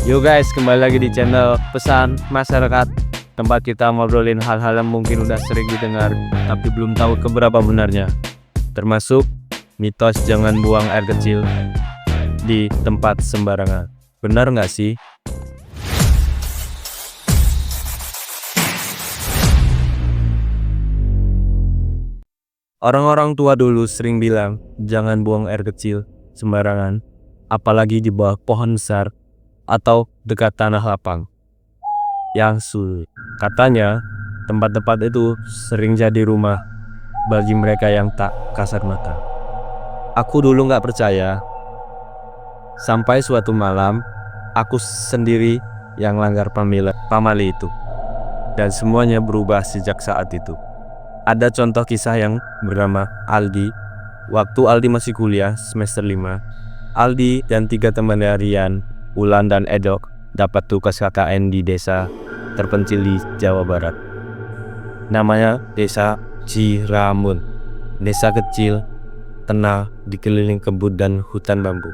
Yo guys, kembali lagi di channel Pesan Masyarakat, tempat kita ngobrolin hal-hal yang mungkin udah sering didengar tapi belum tahu keberapa benarnya. Termasuk mitos jangan buang air kecil di tempat sembarangan. Benar nggak sih? Orang-orang tua dulu sering bilang jangan buang air kecil sembarangan, apalagi di bawah pohon besar atau dekat tanah lapang yang sulit. Katanya tempat-tempat itu sering jadi rumah bagi mereka yang tak kasar mata. Aku dulu gak percaya, sampai suatu malam aku sendiri yang langgar pamali itu, dan semuanya berubah sejak saat itu. Ada contoh kisah yang bernama Aldi. Waktu Aldi masih kuliah semester 5, Aldi dan 3 temannya Rian, Ulan dan Edok dapat tugas KKN di desa terpencil di Jawa Barat. Namanya Desa Ciramun. Desa kecil, tenang, dikelilingi kebun dan hutan bambu.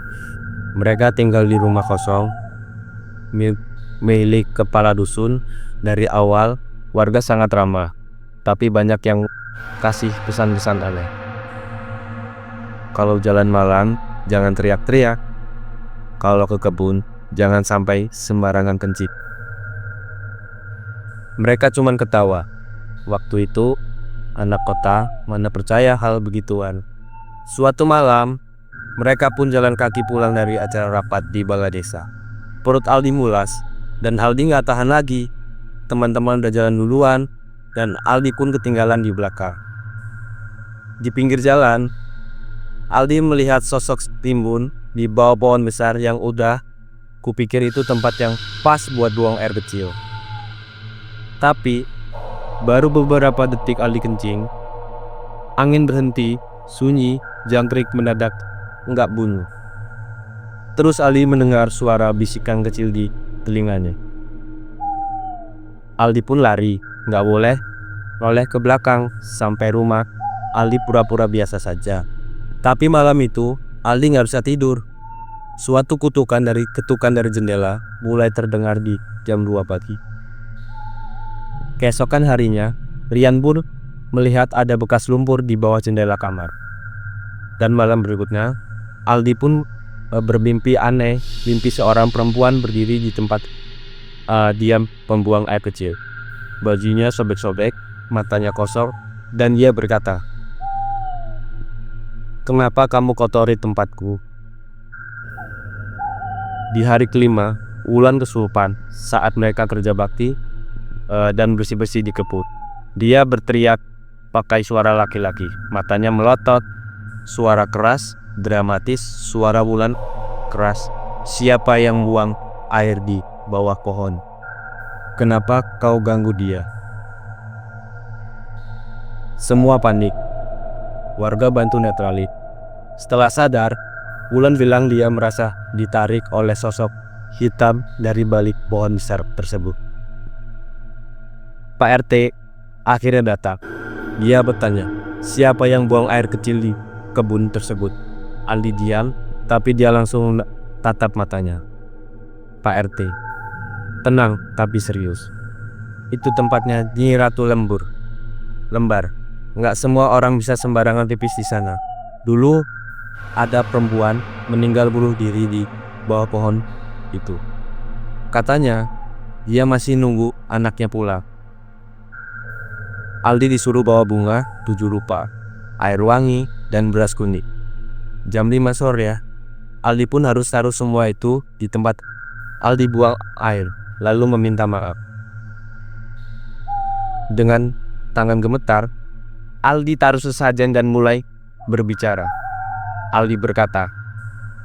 Mereka tinggal di rumah kosong milik kepala dusun. Dari awal warga sangat ramah, tapi banyak yang kasih pesan-pesan aneh. Kalau jalan malam jangan teriak-teriak. Kalau ke kebun jangan sampai sembarangan kencing. Mereka cuman ketawa. Waktu itu anak kota mana percaya hal begituan. Suatu malam mereka pun jalan kaki pulang dari acara rapat di balai desa. Perut Aldi mulas dan Aldi gak tahan lagi. Teman-teman udah jalan duluan dan Aldi pun ketinggalan di belakang. Di pinggir jalan Aldi melihat sosok timbun di bawah pohon besar yang udah kupikir itu tempat yang pas buat buang air kecil. Tapi baru beberapa detik Aldi kencing, angin berhenti, sunyi, jangkrik mendadak enggak bunyi. Terus Aldi mendengar suara bisikan kecil di telinganya. Aldi pun lari, nggak boleh noleh ke belakang. Sampai rumah Aldi pura-pura biasa saja. Tapi malam itu Aldi nggak bisa tidur. Suatu ketukan dari jendela mulai terdengar di jam 2 pagi. Keesokan harinya Rian pun melihat ada bekas lumpur di bawah jendela kamar. Dan malam berikutnya Aldi pun bermimpi aneh. Mimpi seorang perempuan berdiri di tempat diam pembuang air kecil. Bajunya sobek-sobek, matanya kosong, dan dia berkata, "Kenapa kamu kotori tempatku?" Di hari kelima, Ulan kesurupan saat mereka kerja bakti dan bersih-bersih di kebun. Dia berteriak pakai suara laki-laki, matanya melotot, suara keras, dramatis. Suara Ulan keras, "Siapa yang buang air di bawah pohon? Kenapa kau ganggu dia?" Semua panik. Warga bantu netralin. Setelah sadar, Ulan bilang dia merasa ditarik oleh sosok hitam dari balik pohon besar tersebut. Pak RT akhirnya datang. Dia bertanya, siapa yang buang air kecil di kebun tersebut? Aldi diam, tapi dia langsung tatap matanya. "Pak RT, tenang tapi serius. Itu tempatnya Nyi Ratu Lembar. Nggak semua orang bisa sembarangan tipis di sana. Dulu ada perempuan meninggal bunuh diri di bawah pohon itu. Katanya dia masih nunggu anaknya pulang." Aldi disuruh bawa bunga 7 rupa, air wangi, dan beras kuning. Jam 5 sore Aldi pun harus taruh semua itu di tempat Aldi buang air, lalu meminta maaf. Dengan tangan gemetar, Aldi taruh sesajen dan mulai berbicara. Aldi berkata,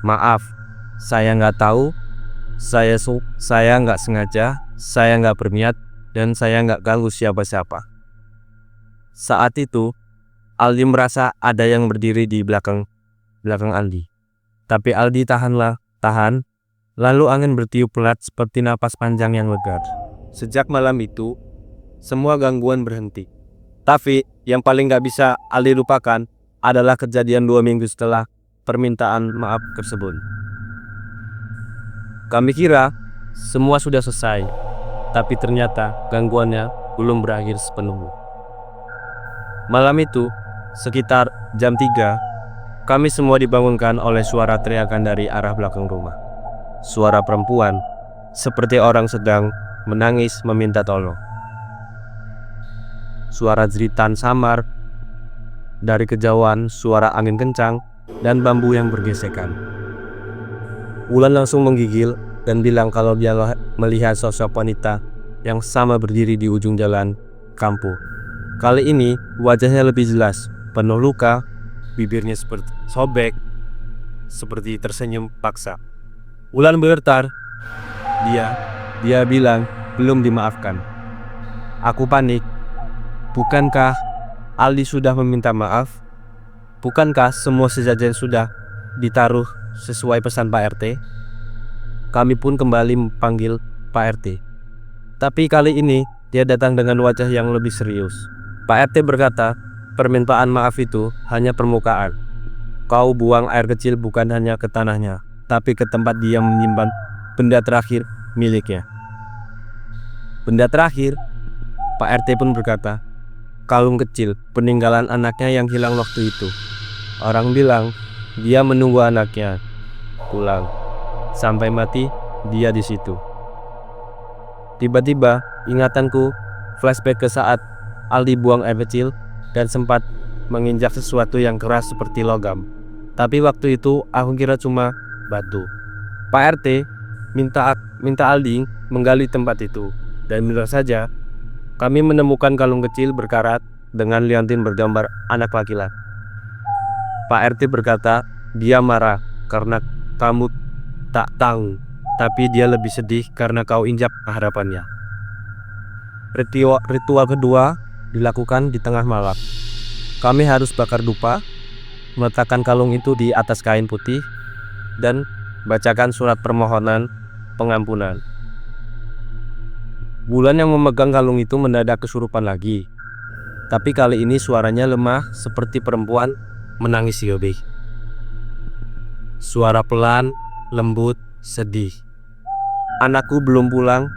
"Maaf, saya nggak tahu, saya nggak sengaja, saya nggak berniat, dan saya nggak ganggu siapa-siapa." Saat itu Aldi merasa ada yang berdiri di belakang Aldi. Tapi Aldi tahan. Lalu angin bertiup pelat seperti napas panjang yang lega. Sejak malam itu semua gangguan berhenti. Tapi yang paling gak bisa Aldi lupakan adalah kejadian 2 minggu setelah permintaan maaf tersebut. Kami kira Semua sudah selesai, tapi ternyata gangguannya belum berakhir sepenuhnya. Malam itu, sekitar jam 3, kami semua dibangunkan oleh suara teriakan dari arah belakang rumah. Suara perempuan, seperti orang sedang menangis meminta tolong. Suara jeritan samar dari kejauhan, suara angin kencang, dan bambu yang bergesekan. Wulan langsung menggigil dan bilang kalau dia melihat sosok wanita yang sama berdiri di ujung jalan kampung. Kali ini wajahnya lebih jelas, penuh luka, bibirnya seperti sobek, seperti tersenyum paksa. Wulan bergetar. Dia bilang belum dimaafkan. Aku panik. Bukankah Aldi sudah meminta maaf? Bukankah semua sejajar sudah ditaruh sesuai pesan Pak RT? Kami pun kembali memanggil Pak RT. Tapi kali ini dia datang dengan wajah yang lebih serius. Pak RT berkata, permintaan maaf itu hanya permukaan. Kau buang air kecil bukan hanya ke tanahnya, tapi ke tempat dia menyimpan benda terakhir miliknya. Benda terakhir? Pak RT pun berkata, kalung kecil peninggalan anaknya yang hilang waktu itu. Orang bilang dia menunggu anaknya pulang sampai mati dia di situ. Tiba-tiba ingatanku flashback ke saat Aldi buang air kecil dan sempat menginjak sesuatu yang keras seperti logam. Tapi waktu itu aku kira cuma batu. Pak RT minta Aldi menggali tempat itu, dan benar saja kami menemukan kalung kecil berkarat dengan liontin bergambar anak laki-laki. Pak RT berkata dia marah karena kamu tak tahu, tapi dia lebih sedih karena kau injak harapannya. Ritual kedua dilakukan di tengah malam. Kami harus bakar dupa, meletakkan kalung itu di atas kain putih, dan bacakan surat permohonan pengampunan. Wulan yang memegang kalung itu mendadak kesurupan lagi. Tapi kali ini suaranya lemah seperti perempuan menangis hiobih. Suara pelan, lembut, sedih. Anakku belum pulang,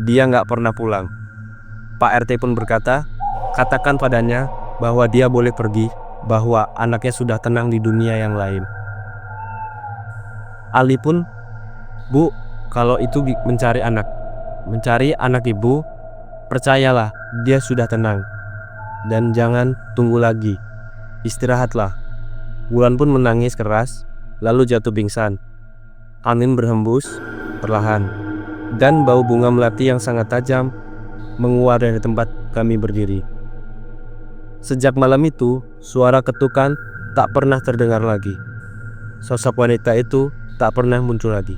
dia nggak pernah pulang. Pak RT pun berkata, katakan padanya bahwa dia boleh pergi, bahwa anaknya sudah tenang di dunia yang lain. Ali pun, Bu, kalau itu mencari anak ibu, percayalah dia sudah tenang. Dan jangan tunggu lagi, istirahatlah. Wulan pun menangis keras, lalu jatuh pingsan. Angin berhembus perlahan, dan bau bunga melati yang sangat tajam menguar dari tempat kami berdiri. Sejak malam itu, suara ketukan tak pernah terdengar lagi. Sosok wanita itu tak pernah muncul lagi.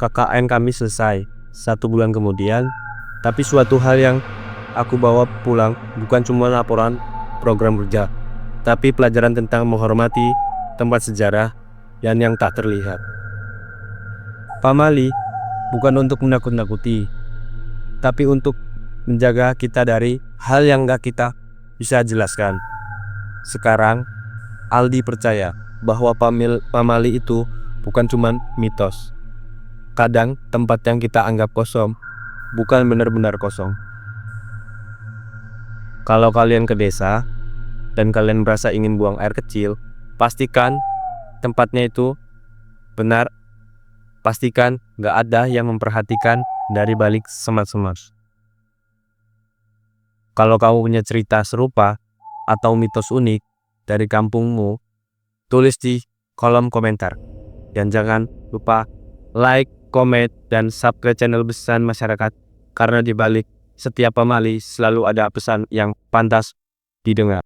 KKN kami selesai 1 bulan kemudian, tapi suatu hal yang aku bawa pulang bukan cuma laporan program kerja, tapi pelajaran tentang menghormati tempat sejarah yang tak terlihat. Pamali bukan untuk menakut-nakuti, tapi untuk menjaga kita dari hal yang gak kita bisa jelaskan. Sekarang Aldi percaya bahwa Pamali itu bukan cuma mitos. Kadang tempat yang kita anggap kosong bukan benar-benar kosong. Kalau kalian ke desa dan kalian merasa ingin buang air kecil, pastikan tempatnya itu benar. Pastikan gak ada yang memperhatikan dari balik semak-semak. Kalau kamu punya cerita serupa atau mitos unik dari kampungmu, tulis di kolom komentar. Dan jangan lupa like, komen, dan subscribe channel Pesan Masyarakat, karena di balik setiap pamali selalu ada pesan yang pantas didengar.